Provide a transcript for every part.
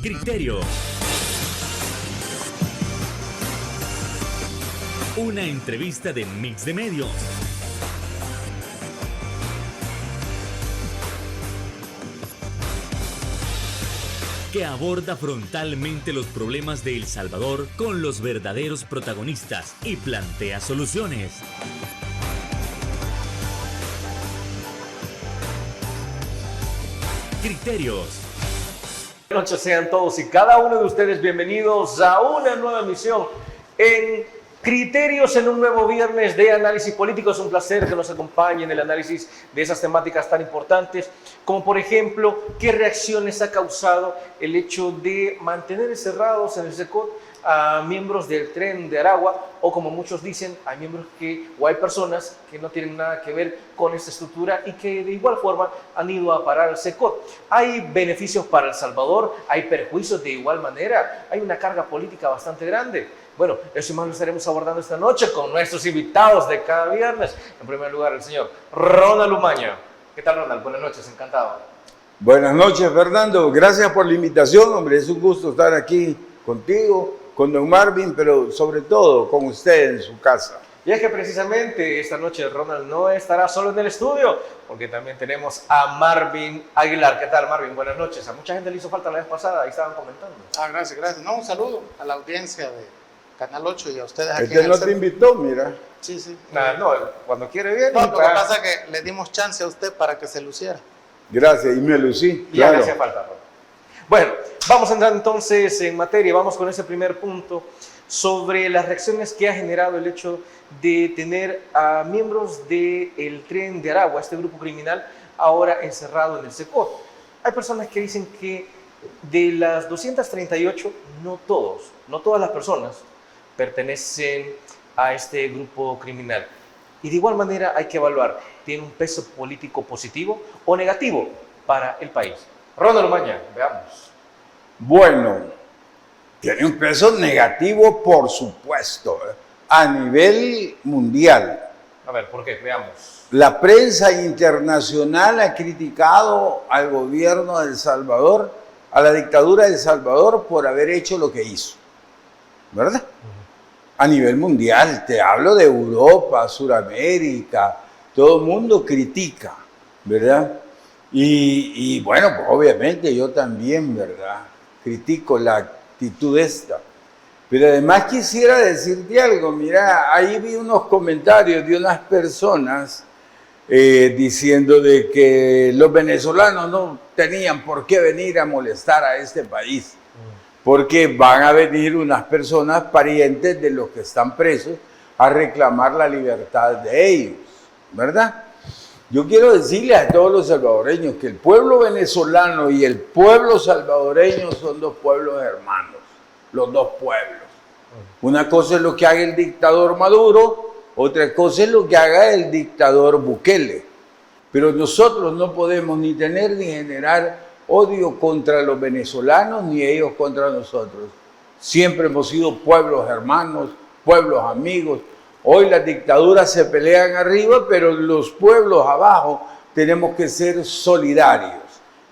Criterio. Una entrevista de Mix de Medios. Que aborda frontalmente los problemas de El Salvador con los verdaderos protagonistas y plantea soluciones. Criterios. Buenas noches, sean todos y cada uno de ustedes bienvenidos a una nueva emisión en Criterios, en un nuevo viernes de análisis político. Es un placer que nos acompañen en el análisis de esas temáticas tan importantes, como por ejemplo, qué reacciones ha causado el hecho de mantener encerrados en el SECOT a miembros del Tren de Aragua, o como muchos dicen, hay miembros o hay personas que no tienen nada que ver con esta estructura y que de igual forma han ido a parar al SECOT. Hay beneficios para El Salvador, hay perjuicios de igual manera, hay una carga política bastante grande. Bueno, eso y más lo estaremos abordando esta noche con nuestros invitados de cada viernes. En primer lugar, el señor Ronald Umaña. ¿Qué tal, Ronald? Buenas noches, encantado. Buenas noches, Fernando. Gracias por la invitación, hombre. Es un gusto estar aquí contigo, con don Marvin, pero sobre todo con usted en su casa. Y es que precisamente esta noche Ronald no estará solo en el estudio, porque también tenemos a Marvin Aguilar. ¿Qué tal, Marvin? Buenas noches. A mucha gente le hizo falta la vez pasada, ahí estaban comentando. Gracias, gracias. No, un saludo a la audiencia de Canal 8 y a ustedes aquí. Este no te invitó, mira. Sí, sí. No, cuando quiere bien. No, lo que pasa es que le dimos chance a usted para que se luciera. Gracias, y me lucí. Y ya claro. le hacía falta, Ronald. Bueno, vamos a entrar entonces en materia. Vamos con ese primer punto sobre las reacciones que ha generado el hecho de tener a miembros del Tren de Aragua, este grupo criminal, ahora encerrado en el SECOT. Hay personas que dicen que de las 238, no todas las personas pertenecen a este grupo criminal. Y de igual manera hay que evaluar, ¿tiene un peso político positivo o negativo para el país? Ronald Umaña, veamos. Bueno, tiene un peso negativo, por supuesto, a nivel mundial. A ver, ¿por qué? Veamos. La prensa internacional ha criticado al gobierno de El Salvador, a la dictadura de El Salvador, por haber hecho lo que hizo, ¿verdad? A nivel mundial, te hablo de Europa, Sudamérica, todo el mundo critica, ¿verdad? Y bueno, pues obviamente yo también, ¿verdad? Critico la actitud esta. Pero además quisiera decirte algo, mira, ahí vi unos comentarios de unas personas diciendo de que los venezolanos no tenían por qué venir a molestar a este país, porque van a venir unas personas parientes de los que están presos a reclamar la libertad de ellos, ¿verdad? Yo quiero decirle a todos los salvadoreños que el pueblo venezolano y el pueblo salvadoreño son dos pueblos hermanos, los dos pueblos. Una cosa es lo que haga el dictador Maduro, otra cosa es lo que haga el dictador Bukele. Pero nosotros no podemos ni tener ni generar odio contra los venezolanos ni ellos contra nosotros. Siempre hemos sido pueblos hermanos, pueblos amigos. Hoy las dictaduras se pelean arriba, pero los pueblos abajo tenemos que ser solidarios.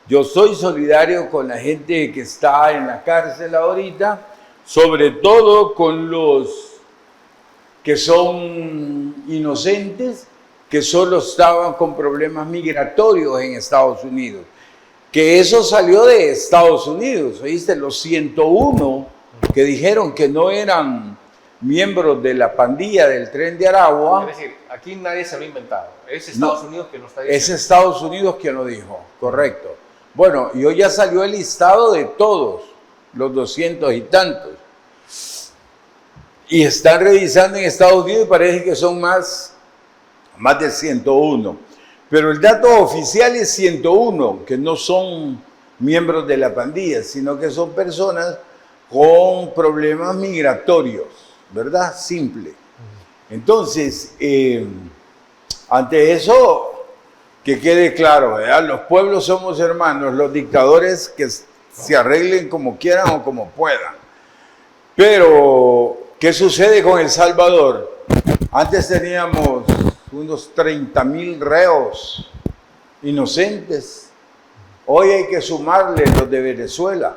Yo soy solidario con la gente que está en la cárcel ahorita, sobre todo con los que son inocentes, que solo estaban con problemas migratorios en Estados Unidos. Que eso salió de Estados Unidos, ¿oíste? Los 101 que dijeron que no eran miembros de la pandilla del Tren de Aragua. Es decir, aquí nadie se lo ha inventado. Es Estados Unidos que lo está diciendo. Es Estados Unidos quien lo dijo, correcto. Bueno, y hoy ya salió el listado de todos, los 200 y tantos. Y están revisando en Estados Unidos y parece que son más de 101. Pero el dato oficial es 101, que no son miembros de la pandilla, sino que son personas con problemas migratorios, ¿verdad? Simple. Entonces, ante eso, que quede claro, ¿verdad? Los pueblos somos hermanos, los dictadores que se arreglen como quieran o como puedan. Pero, ¿qué sucede con El Salvador? Antes teníamos unos 30,000 reos inocentes. Hoy hay que sumarle los de Venezuela.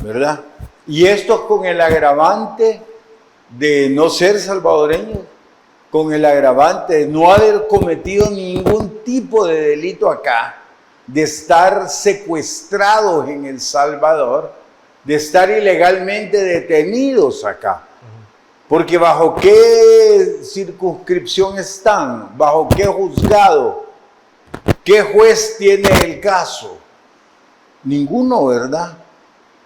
¿verdad? Y esto con el agravante de no ser salvadoreños, con el agravante de no haber cometido ningún tipo de delito acá, de estar secuestrados en El Salvador, de estar ilegalmente detenidos acá. Porque ¿bajo qué circunscripción están? ¿Bajo qué juzgado? ¿Qué juez tiene el caso? Ninguno, ¿verdad?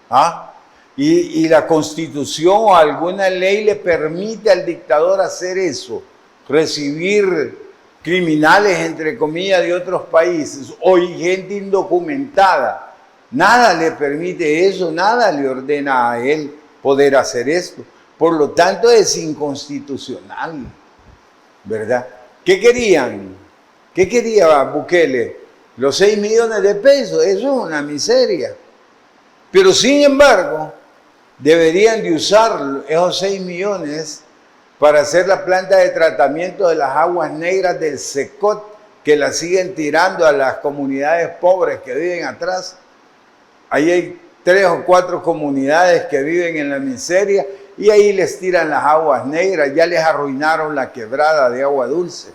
¿Ah? Y la Constitución o alguna ley le permite al dictador hacer eso, recibir criminales, entre comillas, de otros países, o gente indocumentada. Nada le permite eso, nada le ordena a él poder hacer esto. Por lo tanto, es inconstitucional, ¿verdad? ¿Qué querían? ¿Qué quería Bukele? Los 6 millones de pesos, eso es una miseria. Pero sin embargo, deberían de usar esos 6 millones para hacer la planta de tratamiento de las aguas negras del Secot, que la siguen tirando a las comunidades pobres que viven atrás. Ahí hay 3 o 4 comunidades que viven en la miseria y ahí les tiran las aguas negras, ya les arruinaron la quebrada de agua dulce.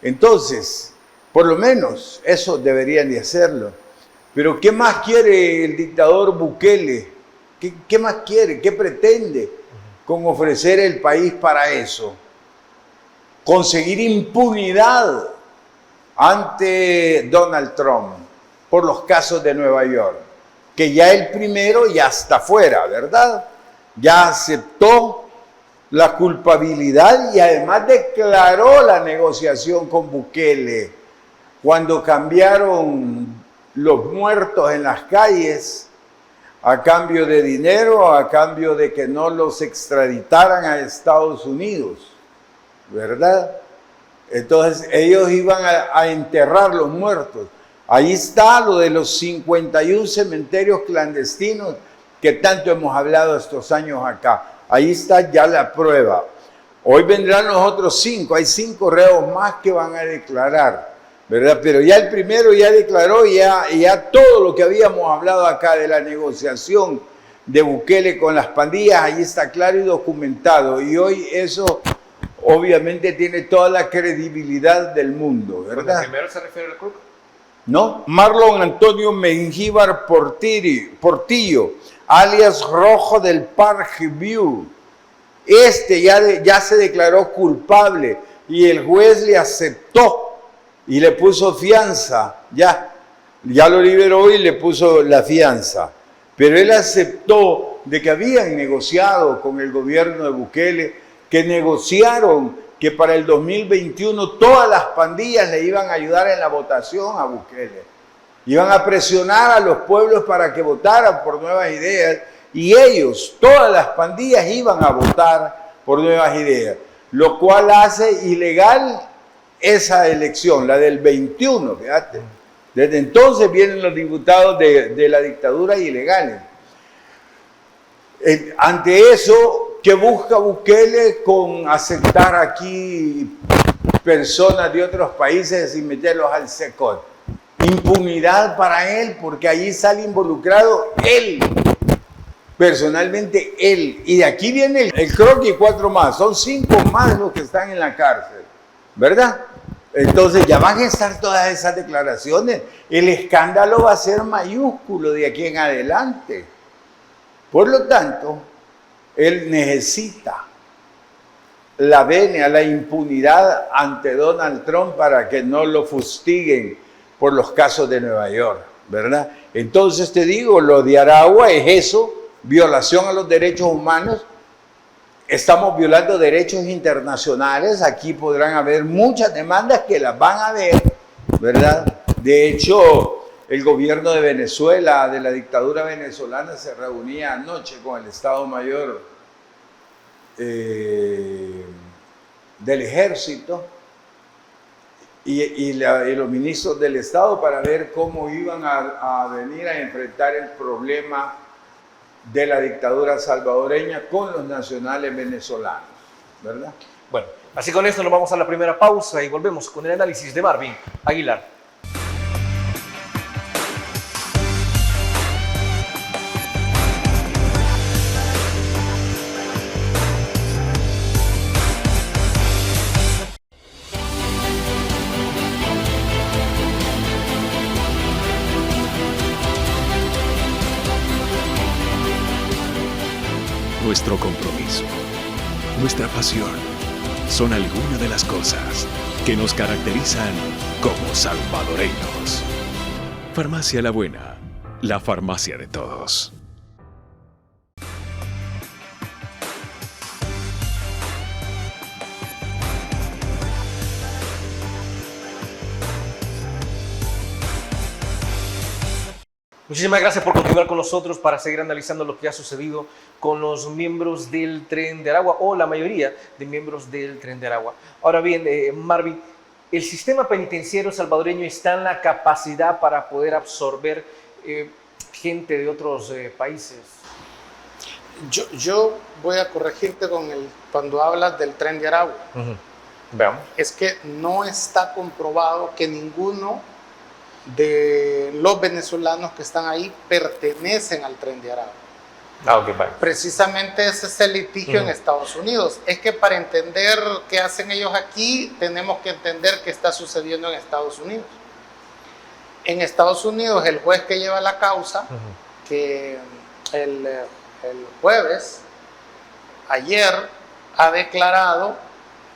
Entonces, por lo menos eso deberían de hacerlo. Pero ¿qué más quiere el dictador Bukele? ¿Qué más quiere? ¿Qué pretende con ofrecer el país para eso? Conseguir impunidad ante Donald Trump por los casos de Nueva York, que ya el primero ya está fuera, ¿verdad? Ya aceptó la culpabilidad y además declaró la negociación con Bukele cuando cambiaron los muertos en las calles a cambio de dinero, a cambio de que no los extraditaran a Estados Unidos, ¿verdad? Entonces ellos iban a enterrar los muertos. Ahí está lo de los 51 cementerios clandestinos que tanto hemos hablado estos años acá. Ahí está ya la prueba. Hoy vendrán los otros 5, hay 5 reos más que van a declarar, ¿verdad? Pero ya el primero ya declaró, ya todo lo que habíamos hablado acá de la negociación de Bukele con las pandillas, ahí está claro y documentado. Y hoy eso obviamente tiene toda la credibilidad del mundo, ¿verdad? ¿El primero se refiere al Crook? No, Marlon Antonio Mengíbar Portillo, alias Rojo del Park View. Este ya se declaró culpable y el juez le aceptó y le puso fianza, ya lo liberó y le puso la fianza. Pero él aceptó de que habían negociado con el gobierno de Bukele, que negociaron que para el 2021 todas las pandillas le iban a ayudar en la votación a Bukele. Iban a presionar a los pueblos para que votaran por nuevas ideas y ellos, todas las pandillas, iban a votar por nuevas ideas, lo cual hace ilegal esa elección, la del 21, fíjate. Desde entonces vienen los diputados de la dictadura ilegales. Ante eso, ¿qué busca Bukele con aceptar aquí personas de otros países y meterlos al Secot? Impunidad para él, porque allí sale involucrado él, personalmente él. Y de aquí viene el Crook y 4 más, son 5 más los que están en la cárcel, ¿verdad? Entonces ya van a estar todas esas declaraciones. El escándalo va a ser mayúsculo de aquí en adelante. Por lo tanto, él necesita la venia, la impunidad ante Donald Trump para que no lo fustiguen por los casos de Nueva York, ¿verdad? Entonces te digo, lo de Aragua es eso, violación a los derechos humanos. Estamos violando derechos internacionales. Aquí podrán haber muchas demandas que las van a ver, ¿verdad? De hecho, el gobierno de Venezuela, de la dictadura venezolana, se reunía anoche con el Estado Mayor del Ejército y los ministros del Estado para ver cómo iban a venir a enfrentar el problema de la dictadura salvadoreña con los nacionales venezolanos, ¿verdad? Bueno, así con esto nos vamos a la primera pausa y volvemos con el análisis de Marvin Aguilar. nuestro compromiso, nuestra pasión, son algunas de las cosas que nos caracterizan como salvadoreños. Farmacia La Buena, la farmacia de todos. Muchísimas gracias por continuar con nosotros para seguir analizando lo que ha sucedido con los miembros del Tren de Aragua, o la mayoría de miembros del Tren de Aragua. Ahora bien, Marvin, ¿el sistema penitenciario salvadoreño está en la capacidad para poder absorber gente de otros países? Yo voy a corregirte cuando hablas del Tren de Aragua. Veamos. Es que no está comprobado que ninguno de los venezolanos que están ahí pertenecen al Tren de Aragua. Okay, vale. Precisamente ese es el litigio en Estados Unidos. Es que para entender qué hacen ellos aquí, tenemos que entender qué está sucediendo en Estados Unidos. En Estados Unidos, el juez que lleva la causa, que el jueves, ayer, ha declarado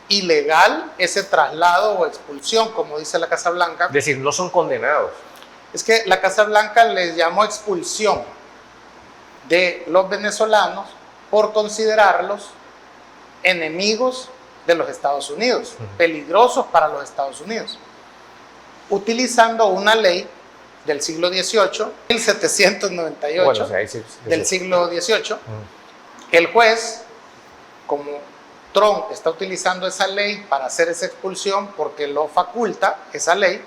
ilegal ese traslado o expulsión, como dice la Casa Blanca. Es decir, no son condenados. Es que la Casa Blanca les llamó expulsión de los venezolanos por considerarlos enemigos de los Estados Unidos, peligrosos para los Estados Unidos, utilizando una ley del siglo XVIII, 1798, bueno, o sea, sí. del siglo XVIII. El juez, como Trump está utilizando esa ley para hacer esa expulsión porque lo faculta esa ley,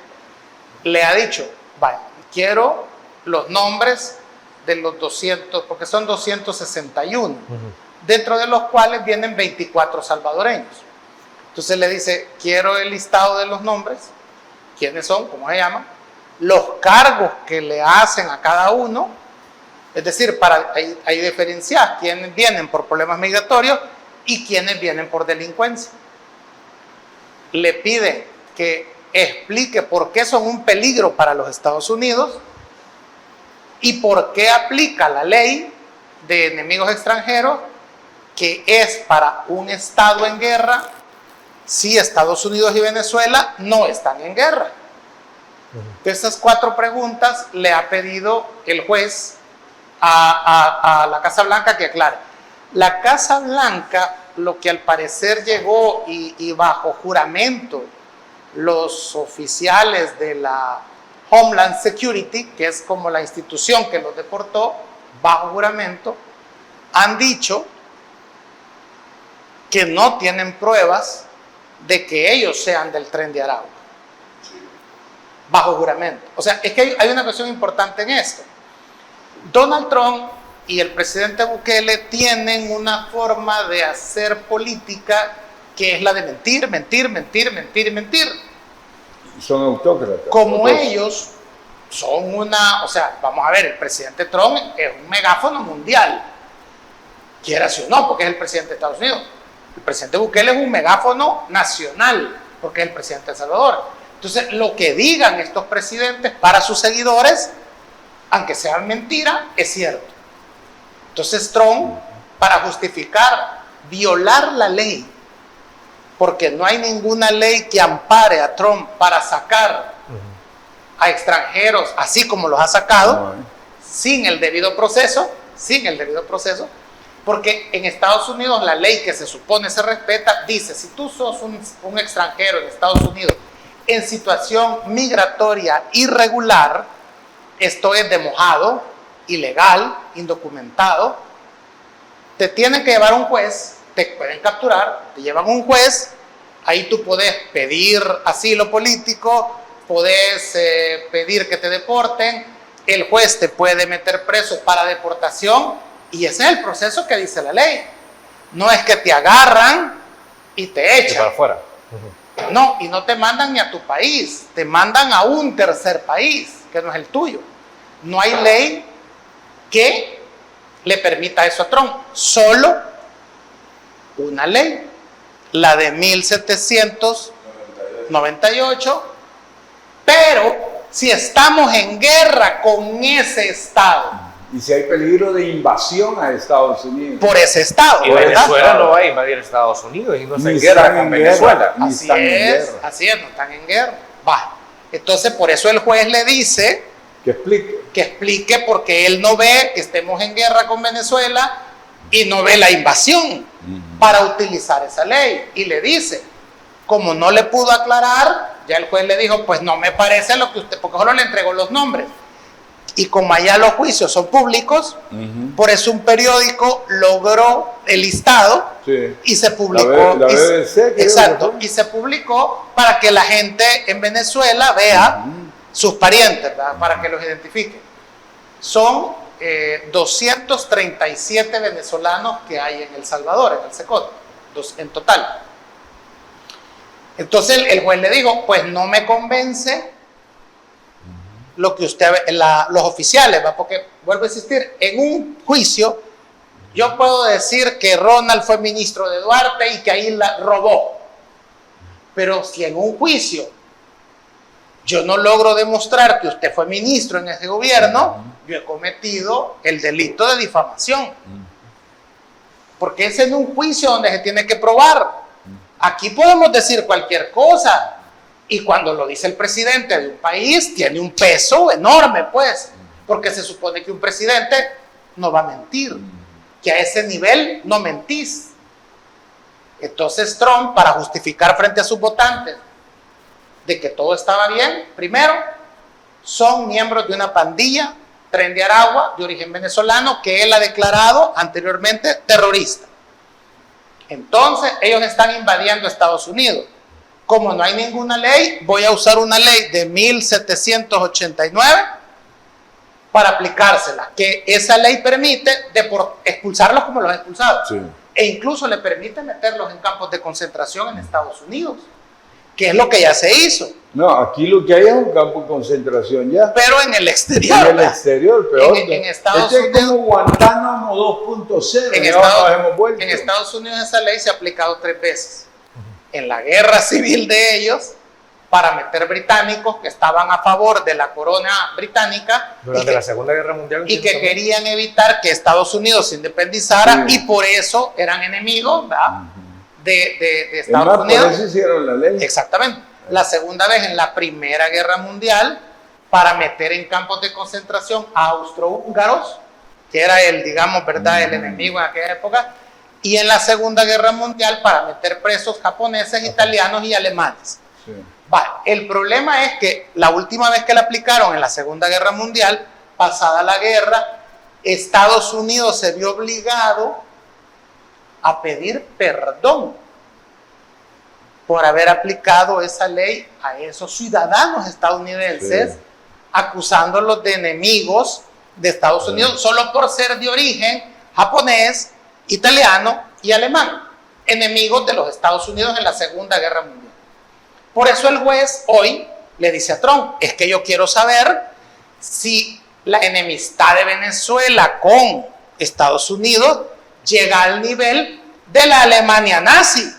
le ha dicho, vaya, quiero los nombres de los 200, porque son 261, dentro de los cuales vienen 24 salvadoreños. Entonces le dice, quiero el listado de los nombres, quiénes son, cómo se llaman, los cargos que le hacen a cada uno, es decir, hay diferencias, quienes vienen por problemas migratorios y quienes vienen por delincuencia. Le pide que explique por qué son un peligro para los Estados Unidos y por qué aplica la ley de enemigos extranjeros, que es para un Estado en guerra si Estados Unidos y Venezuela no están en guerra. De esas 4 preguntas le ha pedido el juez a la Casa Blanca que aclare. La Casa Blanca, lo que al parecer llegó y bajo juramento los oficiales de la Homeland Security, que es como la institución que los deportó, bajo juramento, han dicho que no tienen pruebas de que ellos sean del Tren de Aragua. Bajo juramento. O sea, es que hay una cuestión importante en esto. Donald Trump y el presidente Bukele tienen una forma de hacer política que es la de mentir, mentir, mentir, mentir y mentir. Son autócratas. Como ellos son o sea, vamos a ver, el presidente Trump es un megáfono mundial, quiera si o no, porque es el presidente de Estados Unidos. El presidente Bukele es un megáfono nacional, porque es el presidente de El Salvador. Entonces, lo que digan estos presidentes para sus seguidores, aunque sea mentira, es cierto. Entonces Trump, para justificar violar la ley, porque no hay ninguna ley que ampare a Trump para sacar a extranjeros, así como los ha sacado, sin el debido proceso, porque en Estados Unidos la ley que se supone se respeta, dice, si tú sos un extranjero en Estados Unidos en situación migratoria irregular, esto es de mojado, ilegal, indocumentado, te tienen que llevar a un juez, te pueden capturar, te llevan a un juez, ahí tú podés pedir asilo político, podés pedir que te deporten, el juez te puede meter preso para deportación, y ese es el proceso que dice la ley. No es que te agarran y te echan. Para afuera. No, y no te mandan ni a tu país, te mandan a un tercer país, que no es el tuyo. No hay ley que le permita eso a Trump, solo una ley, la de 1798, pero si estamos en guerra con ese Estado, Y si hay peligro de invasión a Estados Unidos. por ese estado, Y ¿verdad? Venezuela no va a invadir Estados Unidos y no está Ni en guerra están con en Venezuela. guerra, ni Así están en es, guerra. así es, no están en guerra. Va. Entonces, por eso el juez le dice Que explique. que explique porque él no ve que estemos en guerra con Venezuela y no ve la invasión para utilizar esa ley. Y le dice, como no le pudo aclarar, ya el juez le dijo, pues no me parece lo que usted, porque solo le entregó los nombres. Y como allá los juicios son públicos, por eso un periódico logró el listado Sí. y se publicó. La BBC, creo que exacto, fue. y se publicó para que la gente en Venezuela vea sus parientes, ¿verdad? Para que los identifiquen. Son 237 venezolanos que hay en El Salvador, en el SECOT, en total. Entonces el juez le dijo, pues no me convence lo que usted, los oficiales, ¿va? Porque vuelvo a insistir, en un juicio yo puedo decir que Ronald fue ministro de Duarte y que ahí la robó, pero si en un juicio yo no logro demostrar que usted fue ministro en ese gobierno, yo he cometido el delito de difamación, porque es en un juicio donde se tiene que probar. Aquí podemos decir cualquier cosa. Y cuando lo dice el presidente de un país, tiene un peso enorme, pues, porque se supone que un presidente no va a mentir, que a ese nivel no mentís. Entonces Trump, para justificar frente a sus votantes de que todo estaba bien, primero, son miembros de una pandilla, Tren de Aragua, de origen venezolano, que él ha declarado anteriormente terrorista. Entonces, ellos están invadiendo Estados Unidos. Como no hay ninguna ley, voy a usar una ley de 1789 para aplicársela, que esa ley permite expulsarlos como los ha expulsado. Sí. E incluso le permite meterlos en campos de concentración en Estados Unidos, que es lo que ya se hizo, No, aquí lo que hay es un campo de concentración ya. pero en el exterior. En el ¿verdad? exterior, peor. En Estados Este es Unidos. como Guantánamo 2.0. En ya Estados, nos hemos vuelto. en Estados Unidos esa ley se ha aplicado 3 veces. En la guerra civil de ellos, para meter británicos que estaban a favor de la corona británica Durante la Segunda Guerra Mundial. y que querían evitar que Estados Unidos se independizara, Sí. y por eso eran enemigos, ¿verdad? de Es Estados más, Unidos. por eso hicieron la ley. Exactamente. La segunda vez en la Primera Guerra Mundial, para meter en campos de concentración a austrohúngaros, que era el, digamos, ¿verdad?, el enemigo en aquella época, y en la Segunda Guerra Mundial para meter presos japoneses, italianos y alemanes. Sí. Va, el problema es que la última vez que la aplicaron en la Segunda Guerra Mundial, pasada la guerra, Estados Unidos se vio obligado a pedir perdón por haber aplicado esa ley a esos ciudadanos estadounidenses, Sí. acusándolos de enemigos de Estados Unidos solo por ser de origen japonés, italiano y alemán, enemigos de los Estados Unidos en la Segunda Guerra Mundial. Por eso el juez hoy le dice a Trump, es que yo quiero saber si la enemistad de Venezuela con Estados Unidos llega al nivel de la Alemania nazi,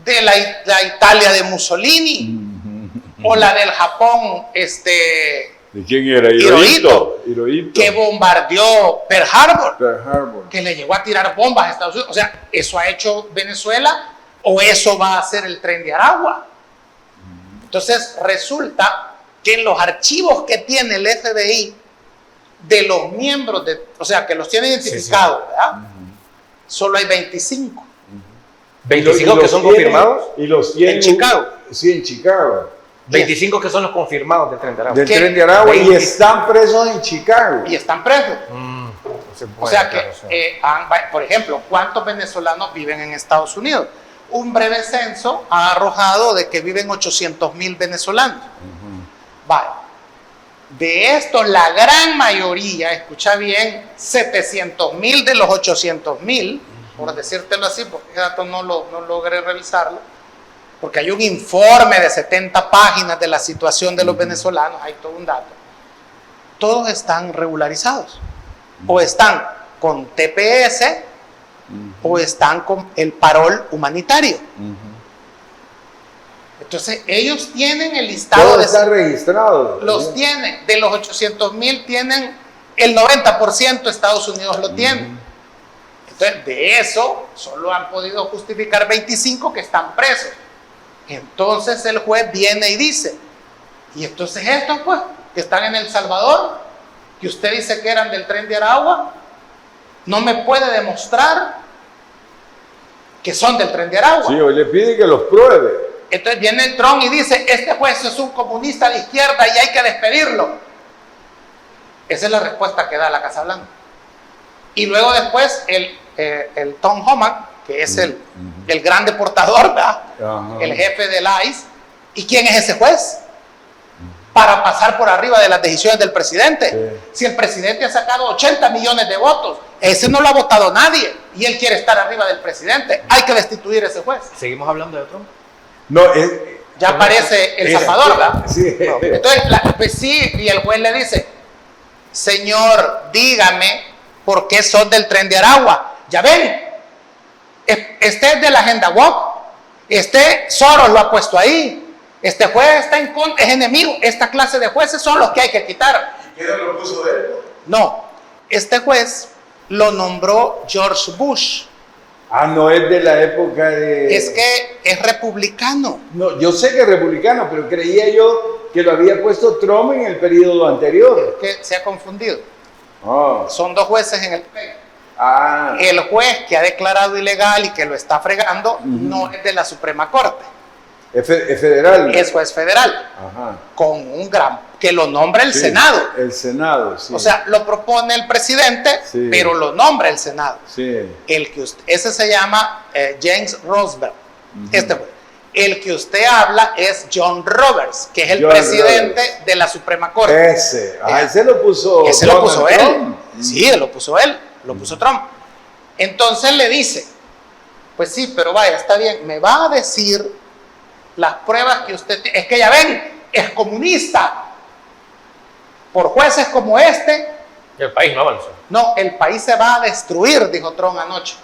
de la Italia de Mussolini, o la del Japón, ¿De quién era? Hirohito, Hirohito. que bombardeó Pearl Harbor, Pearl Harbor. que le llegó a tirar bombas a Estados Unidos. O sea, ¿eso ha hecho Venezuela o eso va a hacer el Tren de Aragua? Entonces resulta que en los archivos que tiene el FBI de los miembros, o sea, que los tiene identificados, ¿verdad? Solo hay 25. 25 que son confirmados. Y los tienen En Chicago. Sí, en Chicago. 25 que son los confirmados del Tren de Aragua. Del ¿Qué? Tren de Aragua. Y 20. están presos en Chicago. Y están presos. No se O puede, sea que, claro, sí. por ejemplo, ¿cuántos venezolanos viven en Estados Unidos? Un breve censo ha arrojado de que viven 800,000 venezolanos. Vale. De estos, la gran mayoría, escucha bien, 700,000 de los 800,000, por decírtelo así, porque ese dato no logré revisarlo, porque hay un informe de 70 páginas de la situación de los venezolanos, hay todo un dato. Todos están regularizados, o están con TPS, o están con el parol humanitario. Entonces, ellos tienen el listado Todo de... está registrado. Los tienen, de los 800,000 tienen el 90% Estados Unidos lo tiene. Entonces, de eso solo han podido justificar 25 que están presos. Entonces el juez viene y dice, y entonces estos pues, que están en El Salvador, que usted dice que eran del Tren de Aragua, no me puede demostrar que son del Tren de Aragua. Sí, hoy le pide que los pruebe. Entonces viene el Trump y dice, este juez es un comunista de izquierda y hay que despedirlo. Esa es la respuesta que da la Casa Blanca. Y luego después el Tom Homan, que es el gran deportador, ¿verdad? El jefe del ICE. ¿Y quién es ese juez? Para pasar por arriba de las decisiones del presidente. Sí. Si el presidente ha sacado 80 millones de votos, ese no lo ha votado nadie y él quiere estar arriba del presidente, hay que destituir a ese juez. ¿Seguimos hablando de Trump? No, Ya aparece El Salvador, ¿verdad? Sí. No. Entonces, pues sí, y el juez le dice, señor, dígame por qué son del Tren de Aragua. Ya ven, este es de la agenda woke, este Soros lo ha puesto ahí, este juez está en contra, es enemigo, esta clase de jueces son los que hay que quitar. ¿Quién lo puso él? No, este juez lo nombró George Bush. Ah, no es de la época de... Es que es republicano. No, yo sé que es republicano, pero creía yo que lo había puesto Trump en el periodo anterior. Que se ha confundido. Ah. Son dos jueces en el pleito. Ah. El juez que ha declarado ilegal y que lo está fregando no es de la Suprema Corte, Es federal. es juez federal, Ajá. con un gran, que lo nombra el Sí, Senado. El Senado, sí. O sea, lo propone el presidente, Sí. pero lo nombra el Senado. Sí. Ese se llama James Roosevelt, este juez. El que usted habla es John Roberts, que es el John presidente Roberts. de la Suprema Corte. Ese. Ah, ese lo puso. Ese lo Donald puso él. Trump. Sí, lo puso él, lo puso Trump. Entonces le dice, pues sí, pero vaya, está bien, me va a decir las pruebas que usted tiene. Es que ya ven, es comunista. Por jueces como este, El país no avanzó. no, el país se va a destruir, dijo Trump anoche.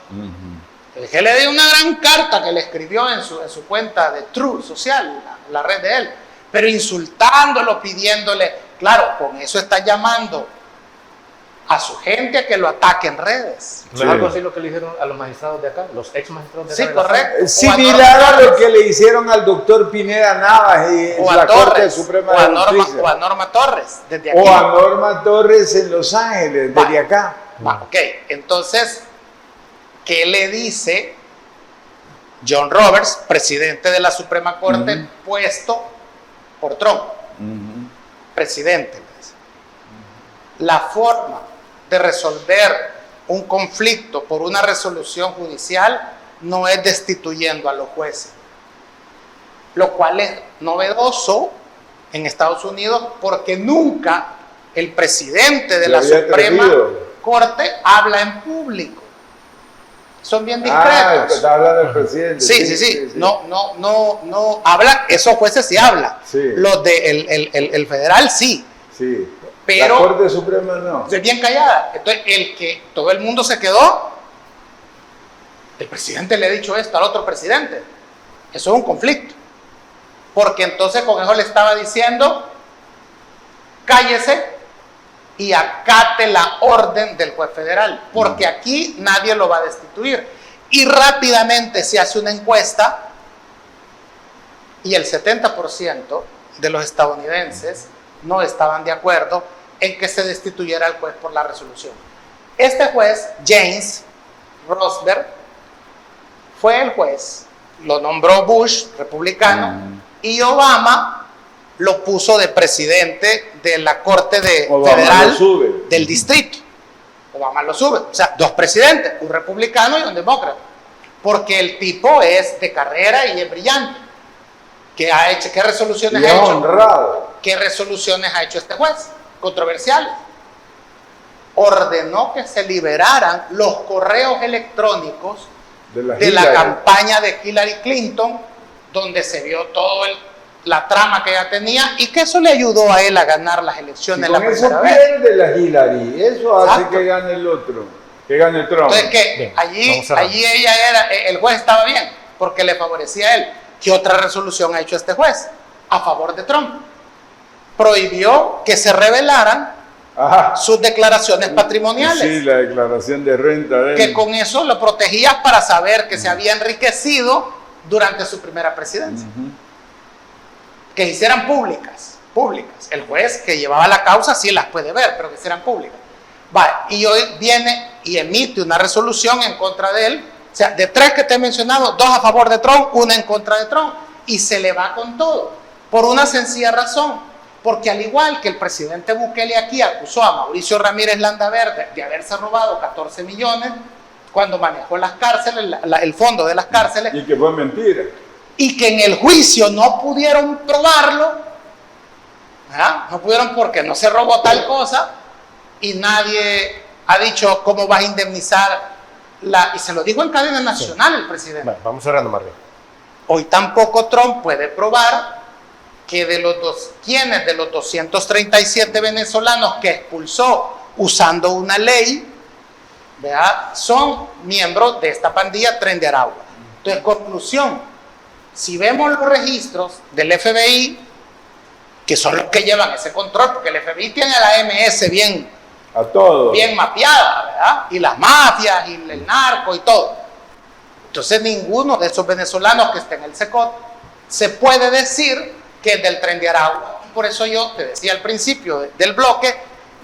El que le dio una gran carta que le escribió en su cuenta de Truth Social, la red de él, pero insultándolo, pidiéndole, claro, con eso está llamando a su gente a que lo ataque en redes. ¿No Sí. es algo así lo que le hicieron a los magistrados de acá? Los ex magistrados de acá. Sí, de la correcto. Similar a lo que le hicieron al doctor Pineda Navas en O a la Corte Torres, Suprema o a de Justicia. Norma Torres, desde aquí. O a Norma Torres en Los Ángeles, Va. desde acá. Va, ok, entonces, ¿qué le dice John Roberts, presidente de la Suprema Corte, puesto por Trump? Presidente, le dice. La forma de resolver un conflicto por una resolución judicial no es destituyendo a los jueces, lo cual es novedoso en Estados Unidos porque nunca el presidente de Se la había Suprema atrevido. Corte habla en público. Son bien Ah, discretos. está hablando el presidente. Sí. No hablan, esos jueces sí hablan. Sí. Los de el federal sí. Sí. Pero- La Corte Suprema no. Es bien callada. Entonces, el que todo el mundo se quedó, el presidente le ha dicho esto al otro presidente. Eso es un conflicto. Porque entonces con eso le estaba diciendo, cállese y acate la orden del juez federal. Porque aquí nadie lo va a destituir. Y rápidamente se hace una encuesta y el 70% de los estadounidenses no estaban de acuerdo en que se destituyera al juez por la resolución. Este juez, James Roosevelt, fue el juez, lo nombró Bush, republicano, y Obama lo puso de presidente de la Corte Obama Federal lo sube. del distrito. Obama lo sube. O sea, dos presidentes, un republicano y un demócrata. Porque el tipo es de carrera y es brillante. ¿Qué ha hecho? ¿Qué resoluciones Y ha es hecho? honrado. ¿Qué resoluciones ha hecho este juez? Controversiales. Ordenó que se liberaran los correos electrónicos de la Hillary. campaña de Hillary Clinton, donde se vio toda la trama que ella tenía y que eso le ayudó a él a ganar las Y elecciones la con eso primera vez. pierde la Hillary. Eso hace Exacto. que gane el otro. Que gane Trump. Entonces, que Bien, allí vamos cerrando. ella era, el juez estaba bien, porque le favorecía a él. ¿Qué otra resolución ha hecho este juez? A favor de Trump. Prohibió que se revelaran sus declaraciones patrimoniales. Sí, la declaración de renta de él. Que con eso lo protegías para saber que se había enriquecido durante su primera presidencia. Que hicieran públicas. El juez que llevaba la causa sí las puede ver, pero que hicieran públicas. Vale, y hoy viene y emite una resolución en contra de él. O sea, de 3 que te he mencionado, 2 a favor de Trump, 1 en contra de Trump. Y se le va con todo. Por una sencilla razón. Porque al igual que el presidente Bukele aquí acusó a Mauricio Ramírez Landaverde de haberse robado 14 millones cuando manejó las cárceles, el fondo de las cárceles. Y que fue mentira. Y que en el juicio no pudieron probarlo. ¿Verdad? No pudieron porque no se robó tal cosa. Y nadie ha dicho cómo vas a indemnizar y se lo dijo en cadena nacional el presidente. Bueno, vamos cerrando, Mario. Hoy tampoco Trump puede probar que de los 237 venezolanos que expulsó usando una ley, ¿verdad?, son miembros de esta pandilla Tren de Aragua. Entonces, conclusión, si vemos los registros del FBI, que son los que llevan ese control, porque el FBI tiene a la MS bien mapeada, ¿verdad? Y las mafias, y el narco, y todo. Entonces, ninguno de esos venezolanos que estén en el SECOT se puede decir que es del Tren de Aragua. Por eso yo te decía al principio del bloque,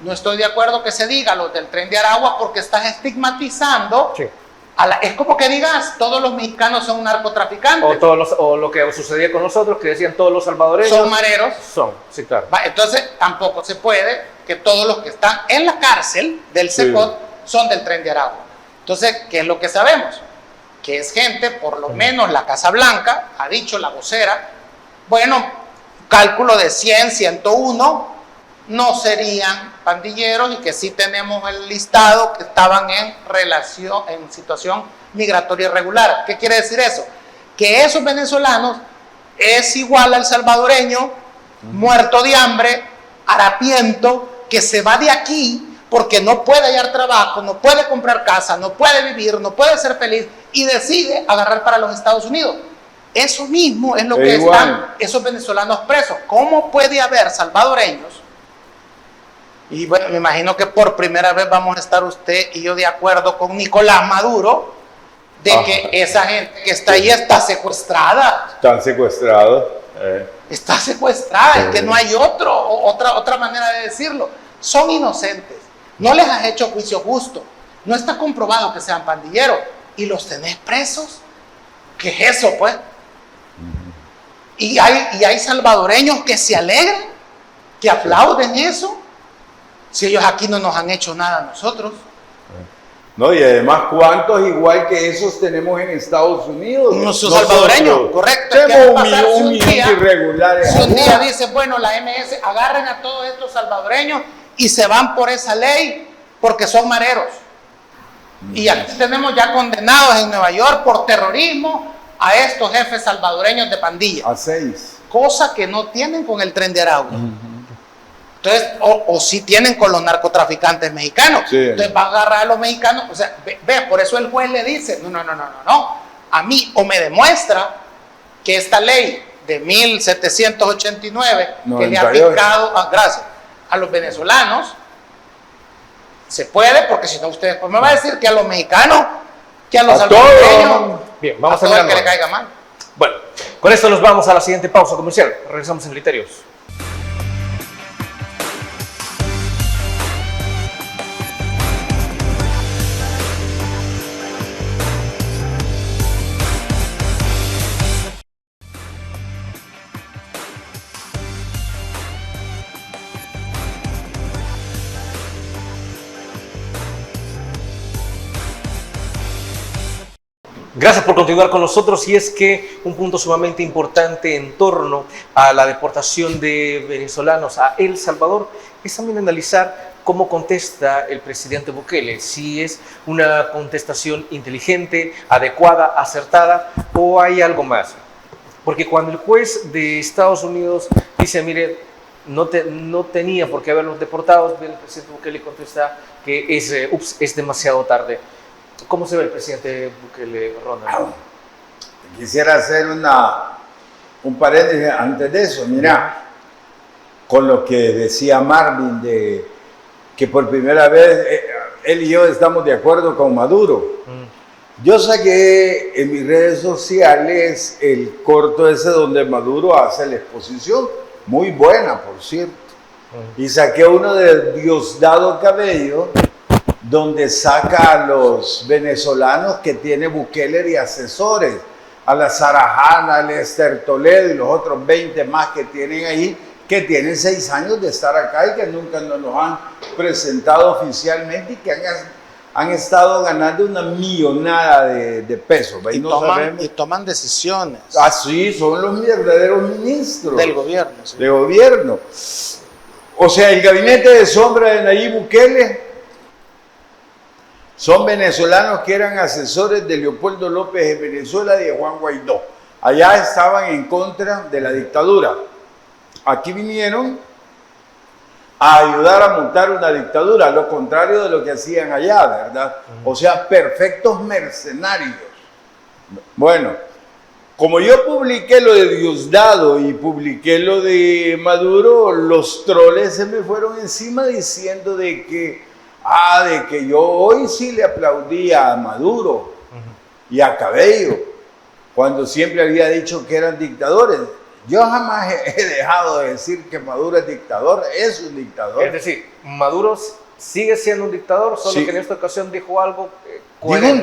no estoy de acuerdo que se diga los del Tren de Aragua porque estás estigmatizando. Sí. Es como que digas, todos los mexicanos son narcotraficantes. O lo que sucedía con nosotros, que decían todos los salvadoreños. Son mareros. Sí, claro. Entonces, tampoco se puede que todos los que están en la cárcel del SECOT son del Tren de Aragua. Entonces, ¿qué es lo que sabemos? Que es gente, por lo menos la Casa Blanca, ha dicho la vocera, bueno, cálculo de 100, 101, no serían pandilleros y que sí tenemos el listado que estaban en situación migratoria irregular. ¿Qué quiere decir eso? Que esos venezolanos es igual al salvadoreño muerto de hambre, harapiento, que se va de aquí porque no puede hallar trabajo, no puede comprar casa, no puede vivir, no puede ser feliz y decide agarrar para los Estados Unidos. Eso mismo es lo que están esos venezolanos presos. ¿Cómo puede haber salvadoreños? Y bueno, me imagino que por primera vez vamos a estar usted y yo de acuerdo con Nicolás Maduro de que esa gente que está ahí está secuestrada. Están secuestrados. Está secuestrada, es que no hay otra manera de decirlo. Son inocentes. No les has hecho juicio justo. No está comprobado que sean pandilleros. Y los tenés presos. ¿Qué es eso, pues? Y hay salvadoreños que se alegran, que aplauden eso, si ellos aquí no nos han hecho nada a nosotros. No, y además, ¿cuántos igual que esos tenemos en Estados Unidos? Nuestros salvadoreños, correcto. Tenemos un millón irregulares. Si un día dice, bueno, la MS, agarren a todos estos salvadoreños y se van por esa ley porque son mareros. Y aquí tenemos ya condenados en Nueva York por terrorismo a estos jefes salvadoreños de pandilla. A 6. Cosa que no tienen con el Tren de Aragua. Entonces, o sí tienen con los narcotraficantes mexicanos. Sí. Entonces va a agarrar a los mexicanos. O sea, ve, por eso el juez le dice, no. A mí o me demuestra que esta ley de 1789 que le ha aplicado, a los venezolanos, se puede, porque si no usted después me va a decir que a los mexicanos, que a los salvadoreños, bien, vamos a todo el que le caiga mal. Bueno, con esto nos vamos a la siguiente pausa comercial. Regresamos en Criterios. Gracias por continuar con nosotros, y es que un punto sumamente importante en torno a la deportación de venezolanos a El Salvador es también analizar cómo contesta el presidente Bukele, si es una contestación inteligente, adecuada, acertada, o hay algo más. Porque cuando el juez de Estados Unidos dice, mire, no tenía por qué haberlos deportado, el presidente Bukele contesta que es demasiado tarde. ¿Cómo se ve el presidente Bukele, Ronald? Quisiera hacer un paréntesis antes de eso. Mira, con lo que decía Marvin de que por primera vez él y yo estamos de acuerdo con Maduro. Yo saqué en mis redes sociales el corto ese donde Maduro hace la exposición, muy buena por cierto, y saqué uno de Diosdado Cabello, donde saca a los venezolanos que tiene Bukele de asesores, a la Sarajana, a Lester Toledo y los otros 20 más que tienen ahí, que tienen 6 años de estar acá y que nunca nos los han presentado oficialmente y que han estado ganando una millonada de pesos. Y toman decisiones. Así son los verdaderos ministros. Del gobierno. Sí. De gobierno. O sea, el gabinete de sombra de Nayib Bukele son venezolanos que eran asesores de Leopoldo López en Venezuela y de Juan Guaidó. Allá estaban en contra de la dictadura. Aquí vinieron a ayudar a montar una dictadura, lo contrario de lo que hacían allá, ¿verdad? O sea, perfectos mercenarios. Bueno, como yo publiqué lo de Diosdado y publiqué lo de Maduro, los troles se me fueron encima diciendo de que yo hoy sí le aplaudía a Maduro y a Cabello, cuando siempre había dicho que eran dictadores. Yo jamás he dejado de decir que Maduro es dictador, es un dictador. Es decir, Maduro sigue siendo un dictador, solo sí, que en esta ocasión dijo algo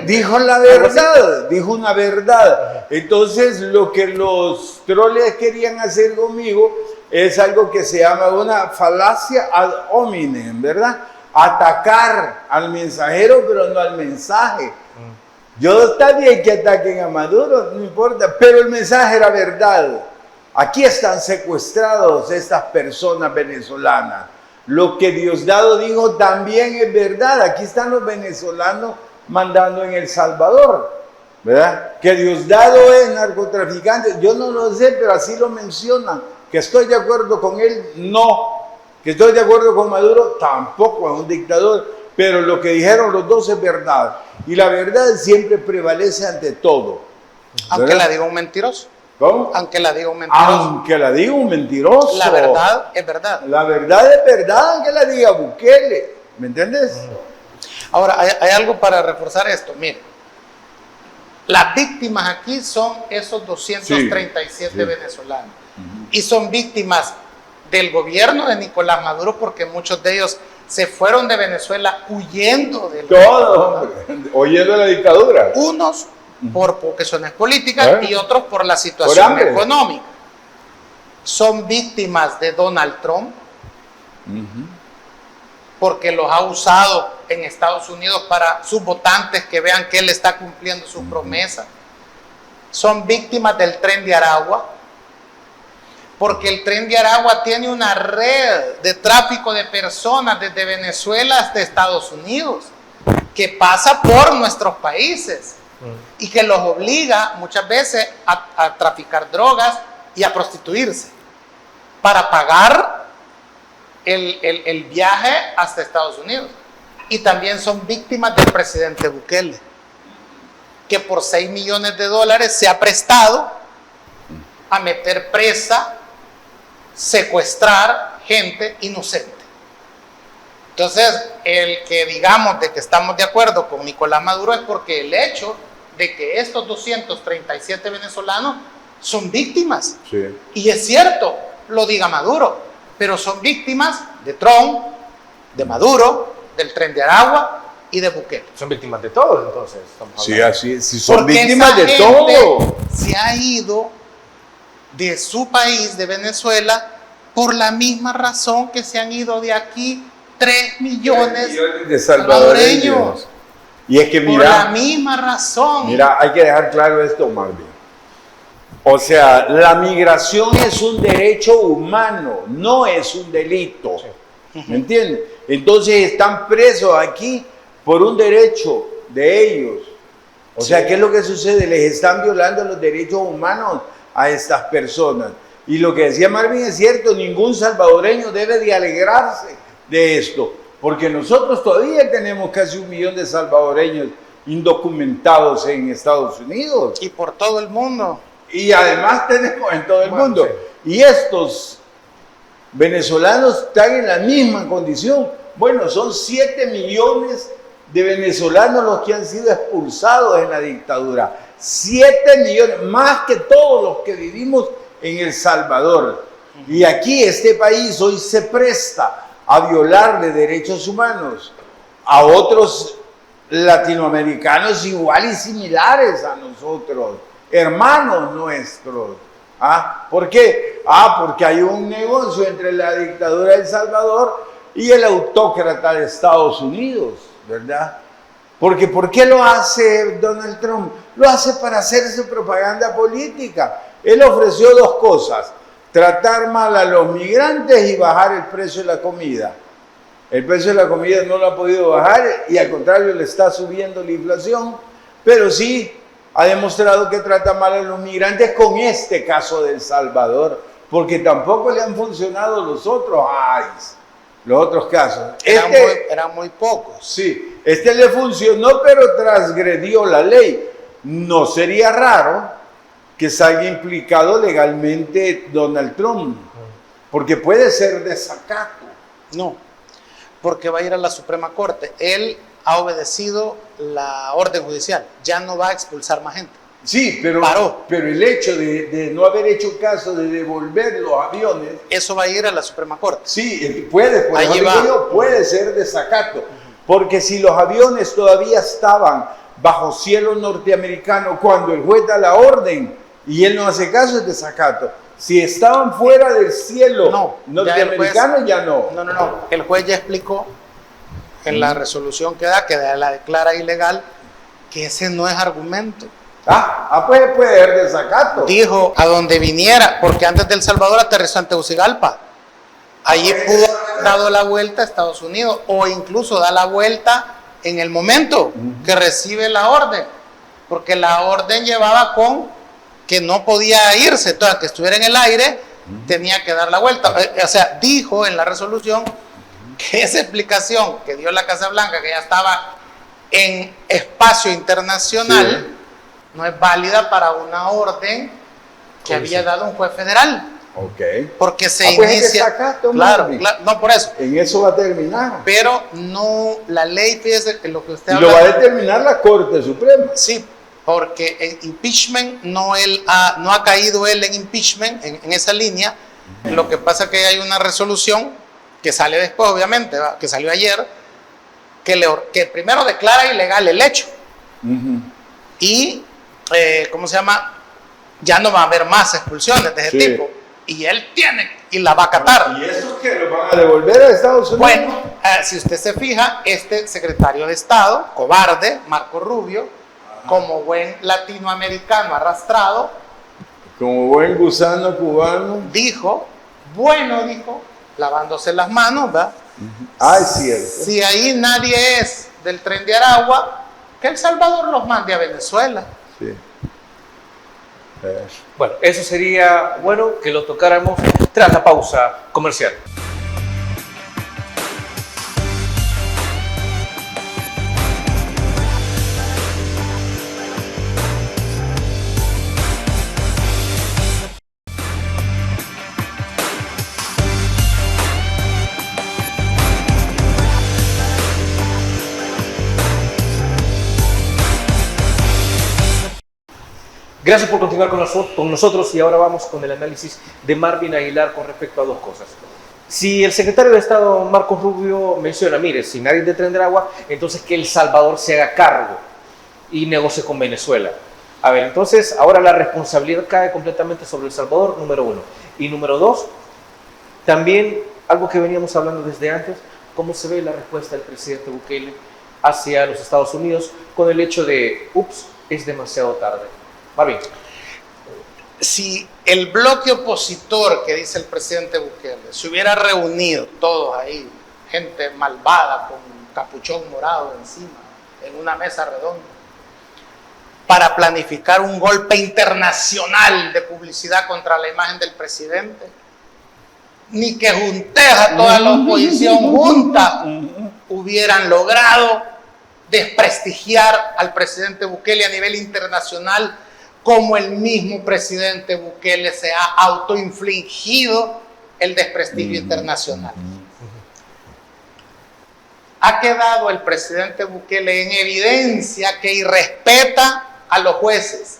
dijo la verdad, dijo una verdad. Entonces lo que los troles querían hacer conmigo es algo que se llama una falacia ad hominem, ¿verdad? Atacar al mensajero, pero no al mensaje. Yo está bien que ataquen a Maduro, no importa, pero el mensaje era verdad. Aquí están secuestrados estas personas venezolanas. Lo que Diosdado dijo también es verdad. Aquí están los venezolanos mandando en El Salvador, ¿verdad? Que Diosdado es narcotraficante, yo no lo sé, pero así lo mencionan. Que estoy de acuerdo con él, no. Que estoy de acuerdo con Maduro, tampoco es un dictador. Pero lo que dijeron los dos es verdad. Y la verdad siempre prevalece ante todo, ¿verdad? Aunque la diga un mentiroso. ¿Cómo? Aunque la diga un mentiroso. Aunque la diga un mentiroso. La verdad es verdad. La verdad es verdad, aunque la diga Bukele. ¿Me entiendes? Ahora, hay algo para reforzar esto. Mire, las víctimas aquí son esos 237 sí. venezolanos. Y son víctimas del gobierno de Nicolás Maduro, porque muchos de ellos se fueron de Venezuela huyendo del Todos, oyendo la dictadura. Unos por cuestiones políticas y otros por la situación económica. Son víctimas de Donald Trump, porque los ha usado en Estados Unidos para sus votantes que vean que él está cumpliendo sus promesas. Son víctimas del Tren de Aragua, porque el Tren de Aragua tiene una red de tráfico de personas desde Venezuela hasta Estados Unidos, que pasa por nuestros países y que los obliga muchas veces a traficar drogas y a prostituirse para pagar el viaje hasta Estados Unidos. Y también son víctimas del presidente Bukele, que por $6 millones se ha prestado a meter presa, secuestrar gente inocente. Entonces, el que digamos de que estamos de acuerdo con Nicolás Maduro es porque el hecho de que estos 237 venezolanos son víctimas. Sí. Y es cierto, lo diga Maduro, pero son víctimas de Trump, de Maduro, del Tren de Aragua y de Bukele. Son víctimas de todos, entonces. Sí, así es. Sí, son porque víctimas de gente todo. Se ha ido de su país, de Venezuela, por la misma razón que se han ido de aquí 3 millones de salvadoreños. Y es que por mira, la misma razón. mira, hay que dejar claro esto, Marvin. O sea, la migración es un derecho humano, no es un delito. ¿Me entiendes? Entonces están presos aquí por un derecho de ellos. O sea, ¿qué es lo que sucede? Les están violando los derechos humanos a estas personas. Y lo que decía Marvin es cierto, ningún salvadoreño debe de alegrarse de esto, porque nosotros todavía tenemos casi 1 millón de salvadoreños indocumentados en Estados Unidos. Y por todo el mundo. Y además tenemos en todo el mundo. Y estos venezolanos están en la misma condición. Bueno, son 7 millones de venezolanos los que han sido expulsados en la dictadura. 7 millones, más que todos los que vivimos en El Salvador. Y aquí este país hoy se presta a violarle derechos humanos a otros latinoamericanos igual y similares a nosotros, hermanos nuestros. ¿Por qué? Porque hay un negocio entre la dictadura de El Salvador y el autócrata de Estados Unidos, ¿verdad? Porque ¿por qué lo hace Donald Trump? Lo hace para hacerse propaganda política. Él ofreció 2 cosas: tratar mal a los migrantes y bajar el precio de la comida. El precio de la comida no lo ha podido bajar y al contrario le está subiendo la inflación, pero sí ha demostrado que trata mal a los migrantes con este caso de El Salvador, porque tampoco le han funcionado los otros casos. Eran muy pocos. Sí, este le funcionó, pero transgredió la ley. No sería raro que salga implicado legalmente Donald Trump, porque puede ser desacato. No, porque va a ir a la Suprema Corte. Él ha obedecido la orden judicial, ya no va a expulsar más gente. Sí, pero el hecho de no haber hecho caso de devolver los aviones... Eso va a ir a la Suprema Corte. Sí, puede ser desacato, porque si los aviones todavía estaban bajo cielo norteamericano cuando el juez da la orden y él no hace caso, es desacato. Si estaban fuera del cielo norteamericano, ya no. No. El juez ya explicó en la resolución que la declara ilegal, que ese no es argumento. Puede ser desacato. Dijo a donde viniera, porque antes de El Salvador aterrizó en Tegucigalpa. Allí pudo haber dado la vuelta a Estados Unidos, o incluso da la vuelta en el momento que recibe la orden, porque la orden llevaba con que no podía irse, entonces que estuviera en el aire, tenía que dar la vuelta. O sea, dijo en la resolución que esa explicación que dio la Casa Blanca, que ya estaba en espacio internacional, no es válida para una orden que había dado un juez federal. Porque se inicia... Desacato, claro, no por eso. En eso va a terminar. Pero no, la ley, fíjese que lo que usted habla... Lo va a determinar la Corte Suprema. Sí, porque en impeachment no ha caído él en impeachment, en esa línea. Lo que pasa es que hay una resolución que sale después, obviamente, que salió ayer, que primero declara ilegal el hecho. Y, ¿cómo se llama? Ya no va a haber más expulsiones de ese tipo. Y él y la va a acatar. ¿Y eso que lo van a devolver a Estados Unidos? Bueno, si usted se fija, este secretario de Estado, cobarde, Marco Rubio, como buen latinoamericano arrastrado, como buen gusano cubano, dijo, lavándose las manos, ¿verdad? Es cierto. Si ahí nadie es del Tren de Aragua, que El Salvador los mande a Venezuela. Sí. Bueno, eso sería bueno que lo tocáramos tras la pausa comercial. Gracias por continuar con nosotros y ahora vamos con el análisis de Marvin Aguilar con respecto a 2 cosas. Si el secretario de Estado, Marcos Rubio, menciona, mire, si nadie de Tren de Aragua, entonces que El Salvador se haga cargo y negocie con Venezuela. A ver, entonces ahora la responsabilidad cae completamente sobre El Salvador, número 1. Y número 2, también algo que veníamos hablando desde antes, cómo se ve la respuesta del presidente Bukele hacia los Estados Unidos con el hecho de, es demasiado tarde. Marvin. Si el bloque opositor que dice el presidente Bukele se hubiera reunido todos ahí, gente malvada con capuchón morado encima, en una mesa redonda, para planificar un golpe internacional de publicidad contra la imagen del presidente, ni que juntes a toda la oposición junta hubieran logrado desprestigiar al presidente Bukele a nivel internacional, como el mismo presidente Bukele se ha autoinfligido el desprestigio internacional. ha quedado el presidente Bukele en evidencia que irrespeta a los jueces,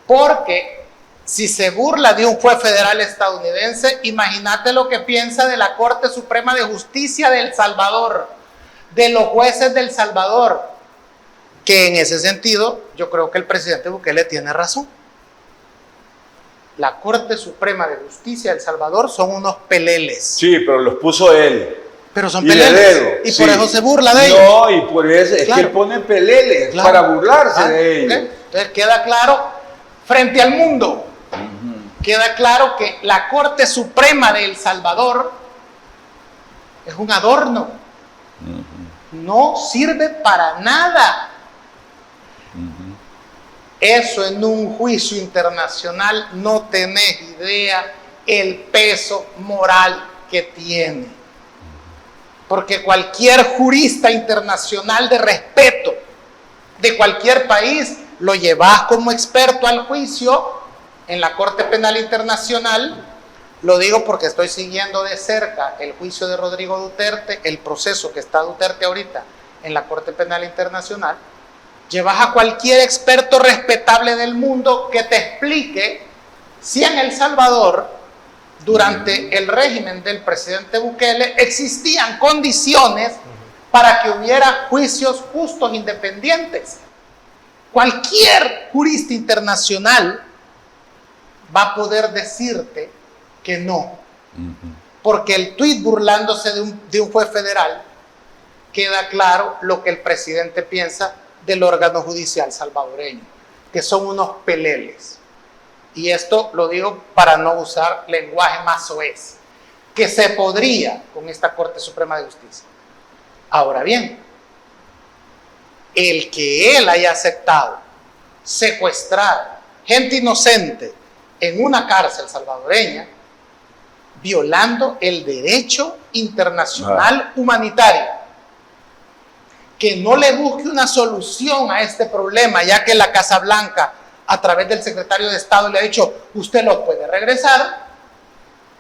porque si se burla de un juez federal estadounidense, imagínate lo que piensa de la Corte Suprema de Justicia de El Salvador, de los jueces de El Salvador, que en ese sentido yo creo que el presidente Bukele tiene razón. La Corte Suprema de Justicia de El Salvador son unos peleles. Sí, pero los puso él. Pero son Y peleles. Heredo, Y sí. por eso se burla de ellos. No, y por eso es Claro. que él pone peleles Claro. para burlarse Ah, de ellos. ok. Entonces queda claro frente al mundo, queda claro que la Corte Suprema de El Salvador es un adorno, no sirve para nada. Eso en un juicio internacional no tenés idea el peso moral que tiene. Porque cualquier jurista internacional de respeto de cualquier país lo llevas como experto al juicio en la Corte Penal Internacional. Lo digo porque estoy siguiendo de cerca el juicio de Rodrigo Duterte, el proceso que está Duterte ahorita en la Corte Penal Internacional. Llevas a cualquier experto respetable del mundo que te explique si en El Salvador, durante el régimen del presidente Bukele, existían condiciones para que hubiera juicios justos, independientes. Cualquier jurista internacional va a poder decirte que no. Porque el tuit burlándose de un juez federal, queda claro lo que el presidente piensa del órgano judicial salvadoreño, que son unos peleles. Y esto lo digo para no usar lenguaje más soez, que se podría con esta Corte Suprema de Justicia. Ahora bien, el que él haya aceptado secuestrar gente inocente en una cárcel salvadoreña, violando el derecho internacional humanitario, que no le busque una solución a este problema, ya que la Casa Blanca, a través del secretario de Estado, le ha dicho, usted lo puede regresar,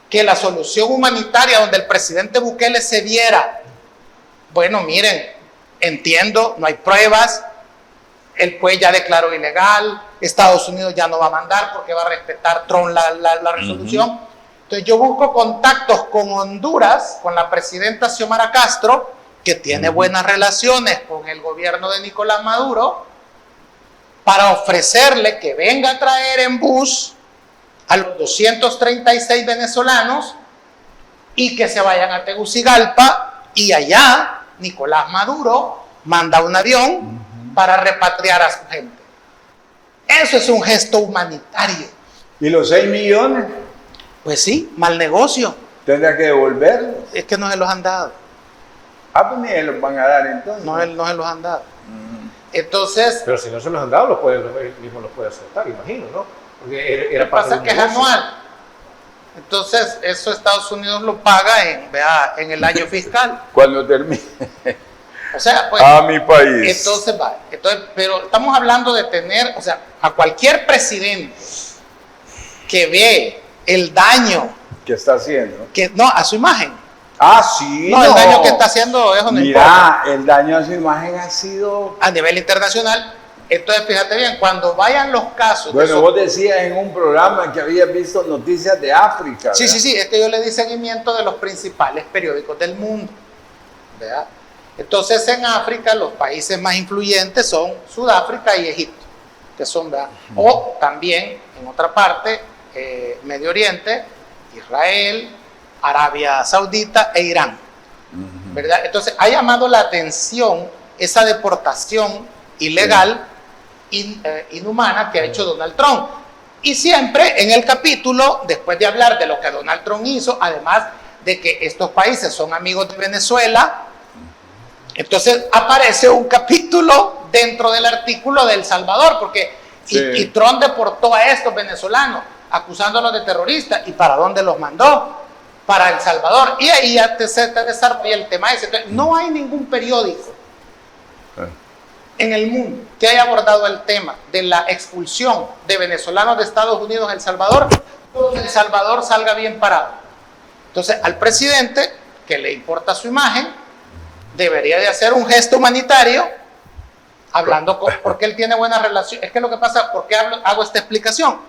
que la solución humanitaria donde el presidente Bukele se viera, bueno, miren, entiendo, no hay pruebas, el juez ya declaró ilegal, Estados Unidos ya no va a mandar porque va a respetar Trump la resolución. Entonces yo busco contactos con Honduras, con la presidenta Xiomara Castro, que tiene buenas relaciones con el gobierno de Nicolás Maduro, para ofrecerle que venga a traer en bus a los 236 venezolanos y que se vayan a Tegucigalpa, y allá Nicolás Maduro manda un avión para repatriar a su gente. Eso es un gesto humanitario. ¿Y los 6 millones? Pues sí, mal negocio. ¿Tendrá que devolverlos? Es que no se los han dado. Ah, pues ni se los van a dar entonces. No se los han dado. Entonces, Pero si no se los han dado, él mismo los puede aceptar, imagino, ¿no? Porque lo que era parte pasa de es que es negocio. anual. Entonces, eso Estados Unidos lo paga en el año fiscal. Cuando termine. O sea, pues, A mi país. entonces va. Pero estamos hablando de tener, o sea, a cualquier presidente que ve el daño, ¿Qué está haciendo? no, a su imagen. Ah, sí. No, el daño que está haciendo, eso no importa. Mira, el daño a su imagen ha sido... A nivel internacional. Entonces, fíjate bien, cuando vayan los casos... Bueno, vos decías en un programa que habías visto noticias de África. Sí, ¿verdad? sí, sí, es que yo le di seguimiento de los principales periódicos del mundo, ¿verdad? Entonces, en África, los países más influyentes son Sudáfrica y Egipto, que son, ¿verdad? O también, en otra parte, Medio Oriente, Israel, Arabia Saudita e Irán, ¿verdad? Entonces, ha llamado la atención esa deportación ilegal, inhumana que ha hecho Donald Trump. Y siempre en el capítulo, después de hablar de lo que Donald Trump hizo, además de que estos países son amigos de Venezuela, entonces aparece un capítulo dentro del artículo de El Salvador, porque y Trump deportó a estos venezolanos, acusándolos de terroristas. ¿Y para dónde los mandó? Para El Salvador. Y ahí ya se te desarrolla el tema ese. Entonces, no hay ningún periódico en el mundo que haya abordado el tema de la expulsión de venezolanos de Estados Unidos a El Salvador, donde El Salvador salga bien parado. Entonces, al presidente, que le importa su imagen, debería de hacer un gesto humanitario hablando porque él tiene buena relación. Es que lo que pasa, ¿por qué hago esta explicación?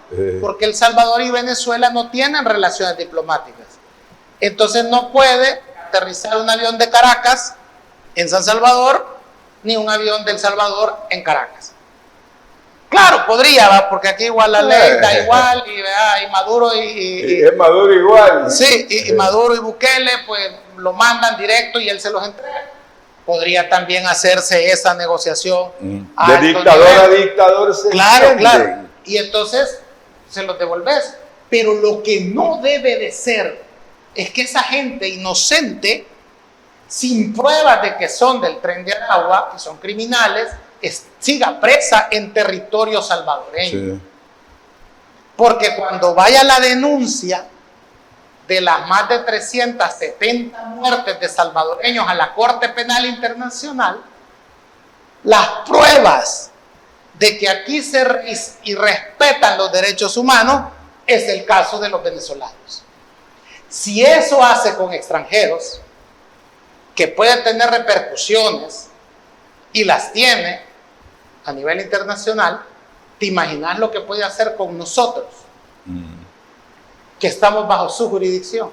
Porque El Salvador y Venezuela no tienen relaciones diplomáticas. Entonces no puede aterrizar un avión de Caracas en San Salvador, ni un avión del Salvador en Caracas. Claro, podría, ¿va? Porque aquí igual la ley da igual, y Maduro y es Maduro igual. Sí, y Maduro y Bukele pues lo mandan directo y él se los entrega. Podría también hacerse esa negociación. De dictador a dictador se Claro, entiende. claro. Y entonces se los devolves. Pero lo que no debe de ser es que esa gente inocente, sin pruebas de que son del Tren de Aragua, que son criminales, siga presa en territorio salvadoreño. Sí. Porque cuando vaya la denuncia de las más de 370 muertes de salvadoreños a la Corte Penal Internacional, las pruebas de que aquí se respetan los derechos humanos es el caso de los venezolanos. Si eso hace con extranjeros, que puede tener repercusiones, y las tiene a nivel internacional, ¿te imaginas lo que puede hacer con nosotros? Que estamos bajo su jurisdicción.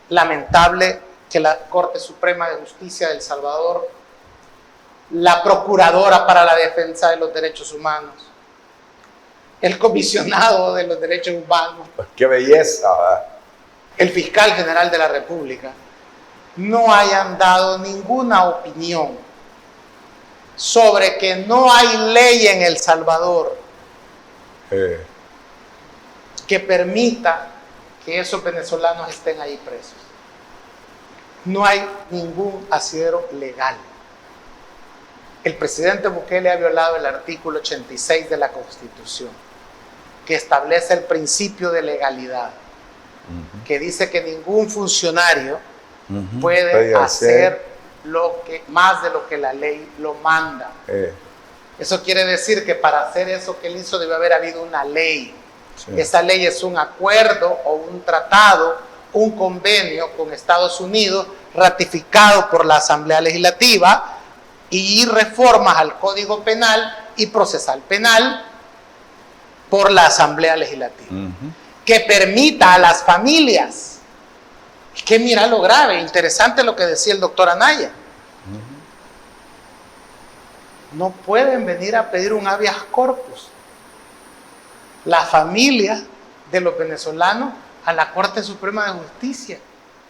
Lamentable que la Corte Suprema de Justicia de El Salvador, la Procuradora para la Defensa de los Derechos Humanos, el Comisionado de los Derechos Humanos, Qué belleza, ¿verdad? el Fiscal General de la República, no hayan dado ninguna opinión sobre que no hay ley en El Salvador que permita que esos venezolanos estén ahí presos. No hay ningún asidero legal. El presidente Bukele ha violado el artículo 86 de la Constitución, que establece el principio de legalidad, que dice que ningún funcionario puede hacer más de lo que la ley lo manda. Eso quiere decir que para hacer eso que él hizo debe haber habido una ley. Sí. Esa ley es un acuerdo o un tratado, un convenio con Estados Unidos ratificado por la Asamblea Legislativa, y reformas al Código Penal y Procesal Penal por la Asamblea Legislativa, que permita a las familias, que mira lo grave, interesante lo que decía el doctor Anaya, no pueden venir a pedir un habeas corpus la familia de los venezolanos a la Corte Suprema de Justicia.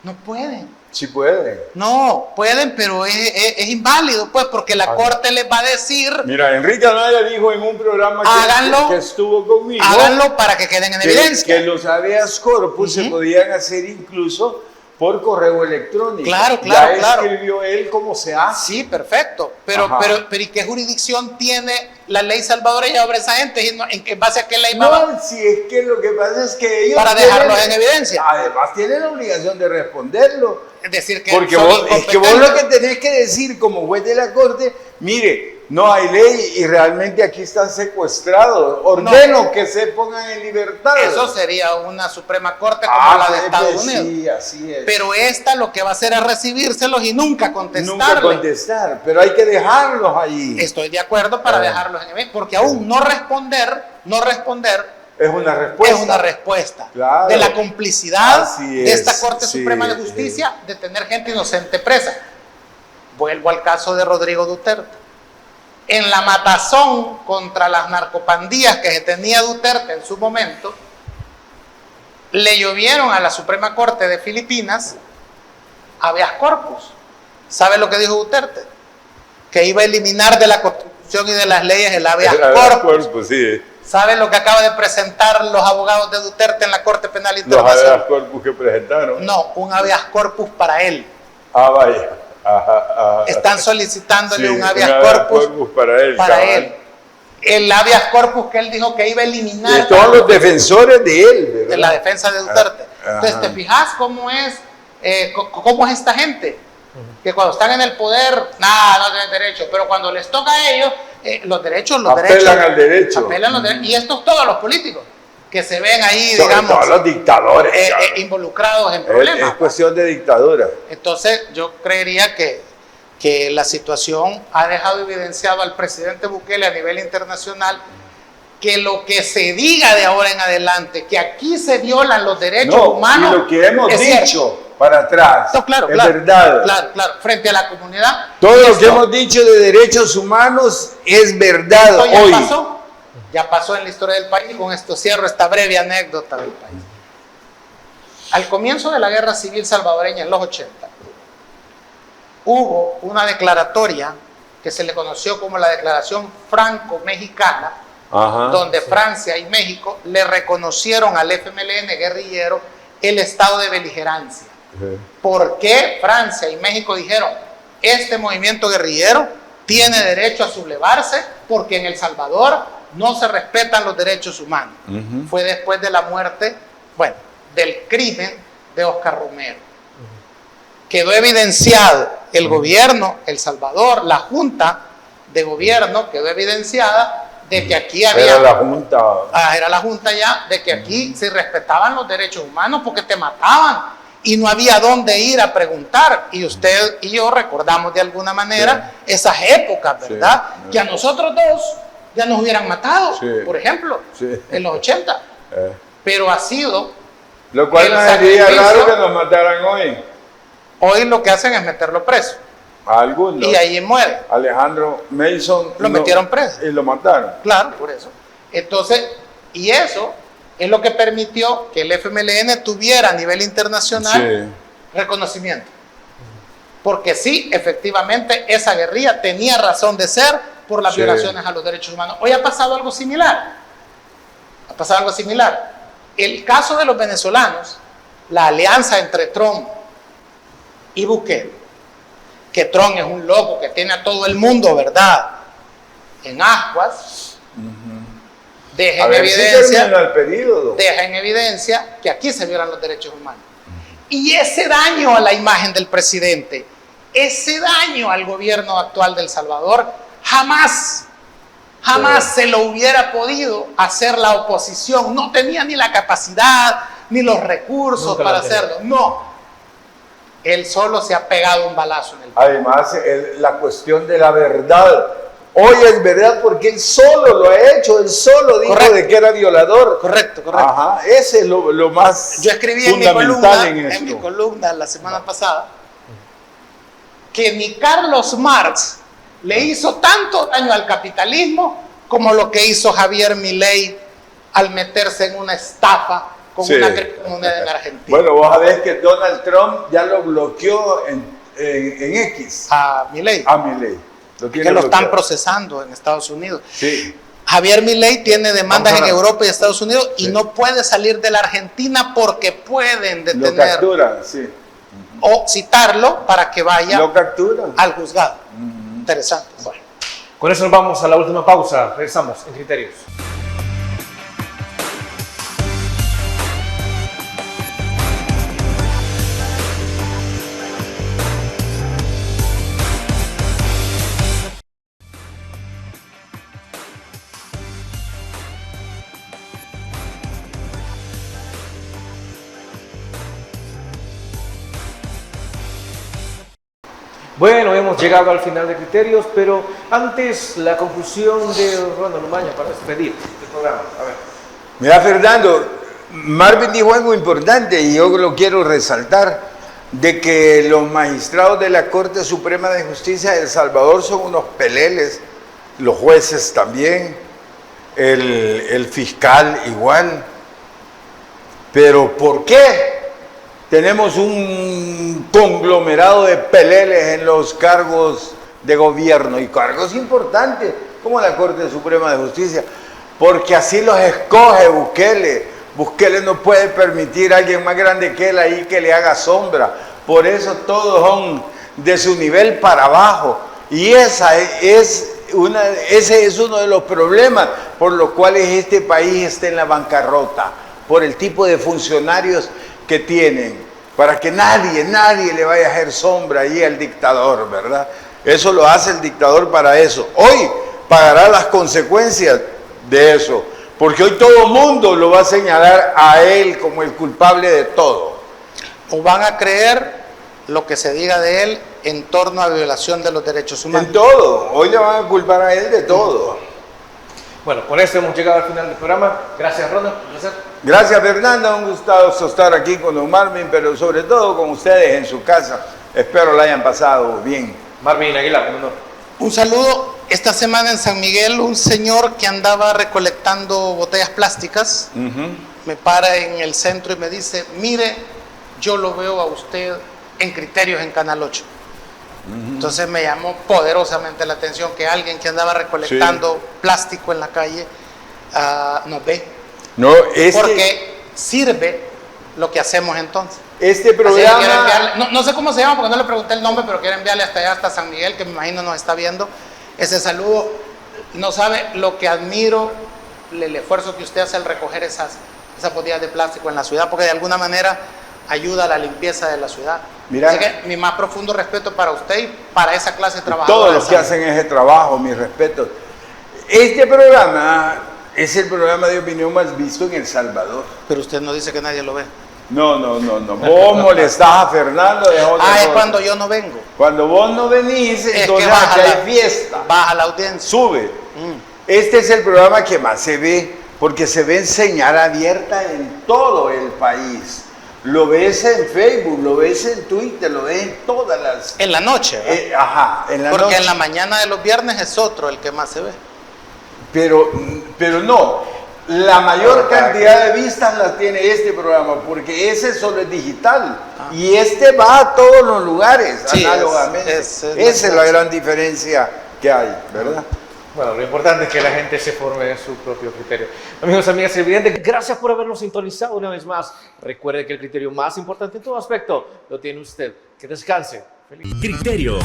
No pueden. Sí pueden. No, pueden, pero es inválido, pues, porque la Corte les va a decir... Mira, Enrique Anaya dijo en un programa que estuvo conmigo... Háganlo para que queden en evidencia. Que los habeas corpus se podían hacer incluso por correo electrónico. Claro. Ya escribió él cómo se hace. Sí, perfecto. Pero ¿y qué jurisdicción tiene la ley salvadoreña sobre esa gente? ¿En base a qué ley va? No, si es que lo que pasa es que ellos... Para dejarlos en evidencia. Además tienen la obligación de responderlo. Es decir, que porque vos lo que tenés que decir como juez de la Corte, mire, no hay ley y realmente aquí están secuestrados. Ordeno que se pongan en libertad. Eso sería una Suprema Corte como la de Estados Unidos. Sí, así es. Pero esta lo que va a hacer es recibírselos y nunca contestarle. Nunca contestar, pero hay que dejarlos allí. Estoy de acuerdo para dejarlos en evidencia, porque aún no responder es una respuesta. Es una respuesta claro. De la complicidad de esta Corte Suprema de Justicia de tener gente inocente presa. Vuelvo al caso de Rodrigo Duterte. En la matazón contra las narcopandías que tenía Duterte en su momento, le llovieron a la Suprema Corte de Filipinas habeas corpus. ¿Sabe lo que dijo Duterte? Que iba a eliminar de la Constitución y de las leyes el habeas corpus. Sí. ¿Sabe lo que acaba de presentar los abogados de Duterte en la Corte Penal Internacional? Los habeas corpus que presentaron. No, un habeas corpus para él. Vaya. Están solicitándole un habeas corpus para él. El habeas corpus que él dijo que iba a eliminar. De todos los defensores de él, ¿verdad? De la defensa de Duterte. Entonces, ¿te fijas cómo es esta gente? Que cuando están en el poder, nada, no tienen derecho, pero cuando les toca a ellos, los derechos apelan al derecho. Apelan los derechos. Y esto es todos los políticos, que se ven ahí, Sobre digamos, todo los dictadores. involucrados en Es problemas. cuestión de dictadura. Entonces, yo creería que la situación ha dejado evidenciado al presidente Bukele a nivel internacional que lo que se diga de ahora en adelante, que aquí se violan los derechos humanos, y lo que hemos es dicho cierto. para atrás, No, claro, es claro, verdad. Claro, frente a la comunidad. Todo Y lo esto- que hemos dicho de derechos humanos es verdad esto hoy. ya pasó en la historia del país. Con esto cierro esta breve anécdota del país. Al comienzo de la guerra civil salvadoreña en los 80, hubo una declaratoria que se le conoció como la Declaración Franco-Mexicana, Ajá. donde Francia y México le reconocieron al FMLN guerrillero el estado de beligerancia. ¿Por qué Francia y México dijeron, este movimiento guerrillero tiene derecho a sublevarse porque en El Salvador no se respetan los derechos humanos? Fue después de la muerte, del crimen de Oscar Romero. Quedó evidenciado el gobierno, El Salvador, la junta de gobierno, quedó evidenciada de que aquí había... Era la junta. Era la junta ya, de que aquí se respetaban los derechos humanos porque te mataban y no había dónde ir a preguntar. Y usted y yo recordamos de alguna manera esas épocas, ¿verdad? Sí. Que a nosotros dos ya nos hubieran matado, Sí. por ejemplo, Sí. en los 80. Pero ha sido... Lo cual el no sería sacrificio. raro que nos mataran hoy. Hoy lo que hacen es meterlo preso. A algunos. Y ahí muere. Alejandro Mason. Lo metieron preso. Y lo mataron. Claro, por eso. Entonces, y eso es lo que permitió que el FMLN tuviera a nivel internacional reconocimiento. Porque sí, efectivamente, esa guerrilla tenía razón de ser por las violaciones a los derechos humanos. Hoy ha pasado algo similar. Ha pasado algo similar. El caso de los venezolanos, la alianza entre Trump y Bukele, que Trump es un loco que tiene a todo el mundo, ¿verdad?, en ascuas, deja A en ver si termina evidencia, el periodo. deja en evidencia que aquí se violan los derechos humanos. Y ese daño a la imagen del presidente, ese daño al gobierno actual de El Salvador, jamás se lo hubiera podido hacer la oposición. No tenía ni la capacidad, ni los recursos Nunca para la tenía. hacerlo. No. Él solo se ha pegado un balazo en el pecho. Además, la cuestión de la verdad. Hoy es verdad porque él solo lo ha hecho, él solo dijo Correcto. de que era violador. Correcto. Ajá, ese es lo más Yo escribí en mi fundamental en esto. columna la semana pasada que ni Carlos Marx le hizo tanto daño al capitalismo como lo que hizo Javier Milei al meterse en una estafa con Sí. una criptomoneda en Argentina. Bueno, vos sabés que Donald Trump ya lo bloqueó en X A Milei, a Milei. Lo tiene que lo están bloqueado. procesando en Estados Unidos. Sí. Javier Milei tiene demandas Vamos a en ver. Europa y Estados Unidos y Sí. no puede salir de la Argentina porque pueden Lo detener capturan, sí. o citarlo para que vaya Lo capturan. al juzgado. Interesante. Bueno. Con eso nos vamos a la última pausa. Regresamos en Criterios. Bueno, hemos llegado al final de Criterios, pero antes la conclusión de Ronald Umaña para despedir el programa. A ver. Mira, Fernando, Marvin dijo algo importante y yo lo quiero resaltar, de que los magistrados de la Corte Suprema de Justicia de El Salvador son unos peleles, los jueces también, el fiscal igual. Pero ¿por qué tenemos un conglomerado de peleles en los cargos de gobierno y cargos importantes como la Corte Suprema de Justicia? Porque así los escoge Bukele. Bukele no puede permitir a alguien más grande que él ahí que le haga sombra. Por eso todos son de su nivel para abajo. Y ese es uno de los problemas por los cuales este país está en la bancarrota, por el tipo de funcionarios que tienen, para que nadie le vaya a hacer sombra ahí al dictador, ¿verdad? Eso lo hace el dictador para eso. Hoy pagará las consecuencias de eso, Porque hoy todo el mundo lo va a señalar a él como el culpable de todo. O van a creer lo que se diga de él en torno a violación de los derechos humanos. En todo. Hoy le van a culpar a él de todo. Bueno, con esto hemos llegado al final del programa. Gracias, Ronald. Un placer. Gracias, Fernanda. Un gustazo estar aquí con don Marvin, pero sobre todo con ustedes en su casa. Espero la hayan pasado bien. Marvin Aguilar, un honor. Un saludo. Esta semana en San Miguel, un señor que andaba recolectando botellas plásticas me para en el centro y me dice: mire, yo lo veo a usted en Criterios en Canal 8. Entonces me llamó poderosamente la atención que alguien que andaba recolectando plástico en la calle nos ve. No, porque sirve lo que hacemos entonces. Este programa... no sé cómo se llama porque no le pregunté el nombre, pero quiero enviarle hasta allá, hasta San Miguel, que me imagino nos está viendo, ese saludo. No sabe lo que admiro, el esfuerzo que usted hace al recoger esas botellas de plástico en la ciudad, porque de alguna manera ayuda a la limpieza de la ciudad. Mira, así que mi más profundo respeto para usted y para esa clase de trabajadores. Todos los que hacen ese trabajo, mis respetos. Este programa es el programa de opinión más visto en El Salvador. Pero usted no dice que nadie lo ve. No. Vos molestás a Fernando. Es cuando yo no vengo. Cuando vos no venís, entonces aquí hay fiesta. Baja la audiencia. Sube. Este es el programa que más se ve, porque se ve en señal abierta en todo el país. Lo ves en Facebook, lo ves en Twitter, lo ves en todas las... En la noche, ¿verdad? En la Porque noche. en la mañana de los viernes es otro el que más se ve. Pero no, la mayor cantidad de vistas las tiene este programa, porque ese solo es digital. Y este va a todos los lugares, sí, análogamente. Esa es la gran diferencia que hay, ¿verdad? Bueno, lo importante es que la gente se forme su propio criterio. Amigos, amigas televidentes, gracias por habernos sintonizado una vez más. Recuerde que el criterio más importante en todo aspecto lo tiene usted. Que descanse. Feliz. Criterio